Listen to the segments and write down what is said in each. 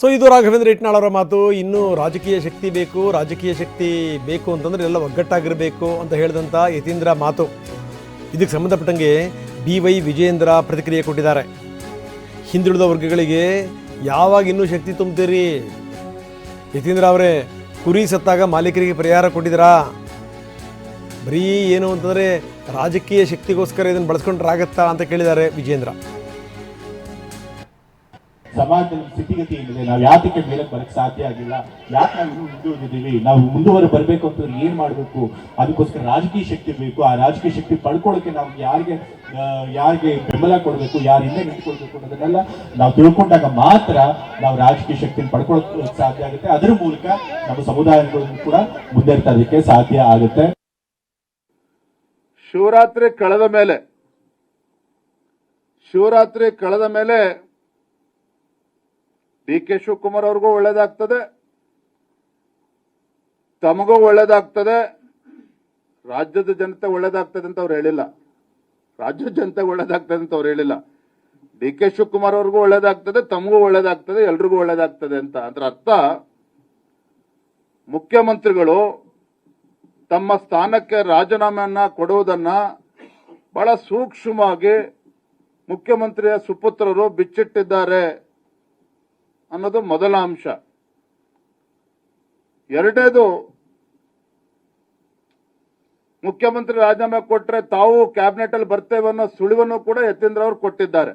So ಇದು ರಾಘವೇಂದ್ರ ಇಟ್ನಾಳ್ ಅವರ ಮಾತು. ಇನ್ನೂ ರಾಜಕೀಯ ಶಕ್ತಿ ಬೇಕು ಅಂತಂದರೆ ಎಲ್ಲ ಒಗ್ಗಟ್ಟಾಗಿರಬೇಕು ಅಂತ ಹೇಳಿದಂಥ ಯತೀಂದ್ರ ಮಾತು. ಇದಕ್ಕೆ ಸಂಬಂಧಪಟ್ಟಂಗೆ BY ವಿಜಯೇಂದ್ರ ಪ್ರತಿಕ್ರಿಯೆ ಕೊಟ್ಟಿದ್ದಾರೆ. ಹಿಂದುಳಿದ ವರ್ಗಗಳಿಗೆ ಯಾವಾಗ ಇನ್ನೂ ಶಕ್ತಿ ತುಂಬ್ತೀರಿ ಯತೀಂದ್ರ ಅವರೇ? ಕುರಿ ಸತ್ತಾಗ ಮಾಲೀಕರಿಗೆ ಪರಿಹಾರ ಕೊಟ್ಟಿದ್ದೀರಾ? ಬರೀ ಏನು ಅಂತಂದರೆ ರಾಜಕೀಯ ಶಕ್ತಿಗೋಸ್ಕರ ಇದನ್ನು ಬಳಸ್ಕೊಂಡ್ರಾಗತ್ತಾ ಅಂತ ಕೇಳಿದ್ದಾರೆ ವಿಜಯೇಂದ್ರ. ಸಮಾಜದಲ್ಲಿ ಸ್ಥಿತಿಗತಿ ಏನಿದೆ, ನಾವು ಯಾತಕ್ಕೆ ಮೇಲೆ ಬರಕ್ ಸಾಧ್ಯ ಆಗಿಲ್ಲ, ಯಾಕೆ ನಾವು ಇನ್ನೂ ಮುಂದುವರೆದಿದ್ದೀವಿ, ನಾವು ಮುಂದುವರೆ ಬರಬೇಕು ಅಂತಂದ್ರೆ ಏನ್ ಮಾಡ್ಬೇಕು, ಅದಕ್ಕೋಸ್ಕರ ರಾಜಕೀಯ ಶಕ್ತಿ ಬೇಕು. ಆ ರಾಜಕೀಯ ಶಕ್ತಿ ಪಡ್ಕೊಳ್ಳೋಕೆ ನಾವು ಯಾರಿಗೆ ಬೆಂಬಲ ಕೊಡಬೇಕು, ಯಾರಿಂದ ನಿಂತ್ಕೊಳ್ಬೇಕು ಅನ್ನೋದನ್ನೆಲ್ಲ ನಾವು ತಿಳ್ಕೊಂಡಾಗ ಮಾತ್ರ ನಾವು ರಾಜಕೀಯ ಶಕ್ತಿನ ಪಡ್ಕೊಳ್ಳೋಕೆ ಸಾಧ್ಯ ಆಗುತ್ತೆ. ಅದರ ಮೂಲಕ ನಮ್ಮ ಸಮುದಾಯಗಳನ್ನು ಕೂಡ ಮುಂದುವರಿಸೋದಕ್ಕೆ ಸಾಧ್ಯ ಆಗುತ್ತೆ. ಶಿವರಾತ್ರಿ ಕಳೆದ ಮೇಲೆ DK ಶಿವಕುಮಾರ್ ಅವ್ರಿಗೂ ಒಳ್ಳೇದಾಗ್ತದೆ, ತಮಗೂ ಒಳ್ಳೇದಾಗ್ತದೆ, ರಾಜ್ಯದ ಜನತೆ ಒಳ್ಳೇದಾಗ್ತದೆ ಅಂತ ಅವ್ರು ಹೇಳಿಲ್ಲ. ರಾಜ್ಯದ ಜನತೆ ಒಳ್ಳೇದಾಗ್ತದೆ ಅಂತ ಅವ್ರು ಹೇಳಿಲ್ಲ. DK ಶಿವಕುಮಾರ್ ಅವ್ರಿಗೂ ಒಳ್ಳೇದಾಗ್ತದೆ, ತಮಗೂ ಒಳ್ಳೇದಾಗ್ತದೆ, ಎಲ್ರಿಗೂ ಒಳ್ಳೇದಾಗ್ತದೆ ಅಂತ. ಅದರ ಅರ್ಥ ಮುಖ್ಯಮಂತ್ರಿಗಳು ತಮ್ಮ ಸ್ಥಾನಕ್ಕೆ ರಾಜೀನಾಮೆಯನ್ನ ಕೊಡುವುದನ್ನ ಬಹಳ ಸೂಕ್ಷ್ಮವಾಗಿ ಮುಖ್ಯಮಂತ್ರಿಯ ಸುಪುತ್ರರು ಬಿಚ್ಚಿಟ್ಟಿದ್ದಾರೆ ಅನ್ನೋದು ಮೊದಲ ಅಂಶ. ಎರಡನೇದು, ಮುಖ್ಯಮಂತ್ರಿ ರಾಜೀನಾಮೆ ಕೊಟ್ರೆ ತಾವು ಕ್ಯಾಬಿನೆಟ್ ಅಲ್ಲಿ ಬರ್ತೇವೆ ಅನ್ನೋ ಸುಳಿವನ್ನು ಕೂಡ ಯತೀಂದ್ರ ಅವರು ಕೊಟ್ಟಿದ್ದಾರೆ.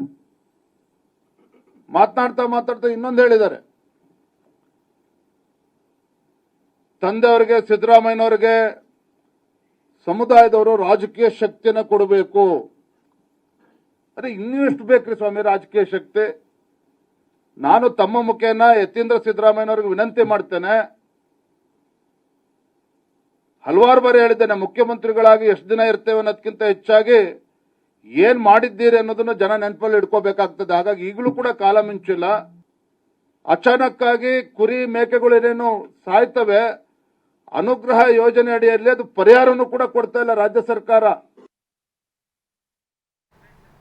ಮಾತನಾಡ್ತಾ ಇನ್ನೊಂದು ಹೇಳಿದ್ದಾರೆ, ತಂದೆಯವರಿಗೆ, ಸಿದ್ದರಾಮಯ್ಯನವರಿಗೆ ಸಮುದಾಯದವರು ರಾಜಕೀಯ ಶಕ್ತಿಯನ್ನ ಕೊಡಬೇಕು. ಅರೆ ಇನ್ನೂ ಎಷ್ಟು ಬೇಕ್ರಿ ಸ್ವಾಮಿ ರಾಜಕೀಯ ಶಕ್ತಿ? ನಾನು ತಮ್ಮ ಮುಖೇನ ಯತೀಂದ್ರ ಸಿದ್ದರಾಮಯ್ಯನವ್ರಿಗೆ ವಿನಂತಿ ಮಾಡ್ತೇನೆ. ಹಲವಾರು ಬಾರಿ ಹೇಳಿದ್ದೇನೆ, ಮುಖ್ಯಮಂತ್ರಿಗಳಾಗಿ ಎಷ್ಟು ದಿನ ಇರ್ತೇವೆ ಅನ್ನೋದಕ್ಕಿಂತ ಹೆಚ್ಚಾಗಿ ಏನ್ ಮಾಡಿದ್ದೀರಿ ಅನ್ನೋದನ್ನ ಜನ ನೆನಪಲ್ಲಿ ಇಟ್ಕೋಬೇಕಾಗ್ತದೆ. ಹಾಗಾಗಿ ಈಗಲೂ ಕೂಡ ಕಾಲ ಮಿಂಚಿಲ್ಲ. ಅಚಾನಕ್ ಆಗಿ ಕುರಿ ಮೇಕೆಗಳು ಏನೇನು ಸಾಯ್ತವೆ, ಅನುಗ್ರಹ ಯೋಜನೆ ಅಡಿಯಲ್ಲಿ ಅದು ಪರಿಹಾರನೂ ಕೂಡ ಕೊಡ್ತಾ ಇಲ್ಲ ರಾಜ್ಯ ಸರ್ಕಾರ.